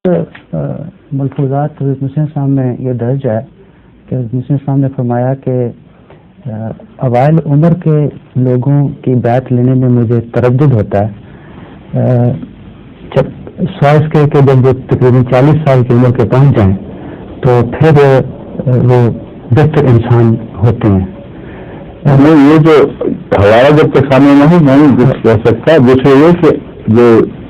ملفوظات حضرت مسلم صاحب میں یہ درج ہے کہ حضرت مسلم صاحب نے فرمایا کہ اوائل عمر کے لوگوں کی بیعت لینے میں مجھے تردد ہوتا ہے، جب سوائس کے کہ جب وہ تقریباً 40 سال کی عمر کے پہنچ جائیں تو پھر وہ بہتر انسان ہوتے ہیں۔ نہیں، یہ جو حوالہ جب تک سامنے نہیں کہہ سکتا، دوسرے یہ کہ جو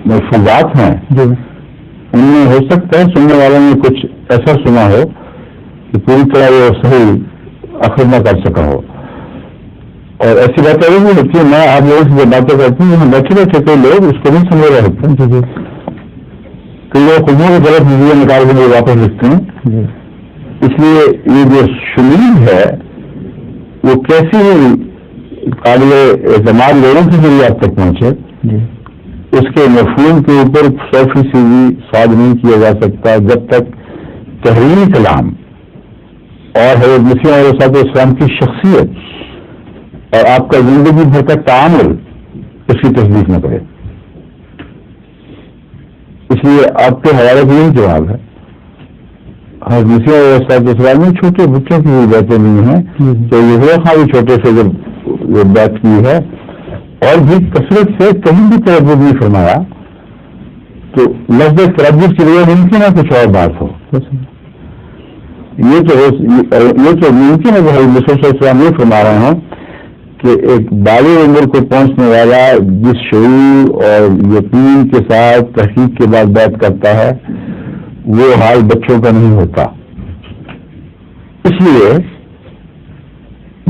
ملفوظات ہیں ان میں ہو سکتا ہے سننے والوں نے کچھ ایسا سنا ہو کہ پوری طرح وہ صحیح اخذ نہ کر سکا ہو، اور ایسی باتیں بھی ہوتی ہے۔ میں آپ لوگوں سے جو باتیں کرتی ہوں یہاں بیٹھے بیٹھے کوئی لوگ اس کو نہیں سمجھ رہے ہوتے ہیں، کئی لوگ خودوں کی غلط نظریہ نکال کے مجھے واپس لکھتے ہیں۔ اس لیے یہ جو شمید ہے وہ کیسی قابل اعتماد لوگوں کے ذریعے آپ تک پہنچے، اس کے مفہوم کے اوپر 100% سواد نہیں کیا جا سکتا جب تک تحریری کلام اور حضرت مسیح علیہ السلام کی شخصیت اور آپ کا زندگی بھر کا تعامل اس کی تصدیق نہ کرے۔ اس لیے آپ کے حوالے کا یہی جواب ہے۔ حضرت مسیح علیہ السلام نے چھوٹے بچوں کی بھی بیعتیں نہیں ہیں، تو یہ خاں بھی چھوٹے سے جب بیعت کی ہے اور بھی کثرت سے کہیں بھی تردد نہیں فرمایا، تو لفظ تردد کے لیے ممکن ہے کچھ اور بات ہو۔ یہ تو ممکن ہے کہ حضرت مسیح علیہ السلام یہ فرما رہے ہیں کہ ایک بالغ عمر کو پہنچنے والا جس شعور اور یقین کے ساتھ تحقیق کے بعد بیعت کرتا ہے وہ حال بچوں کا نہیں ہوتا۔ اس لیے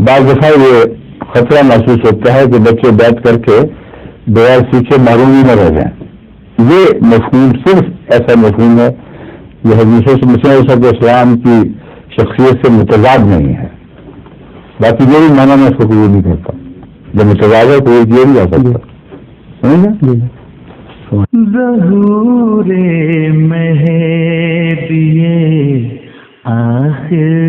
بعض دفعہ یہ خطرہ محسوس ہوتا ہے کہ بچے بیعت کر کے بغیر سیکھے محروم ہی نہ رہ جائیں۔ یہ مفہوم صرف ایسا مفہوم ہے جو حضرت مسیح علیہ السلام کی شخصیت سے متضاد نہیں ہے، باقی جو بھی معنی میں اس کو قبول نہیں کرتا۔ جب متضاد ہے تو یہ کیا نہیں جا سکتا۔ ظہور مہدی آخر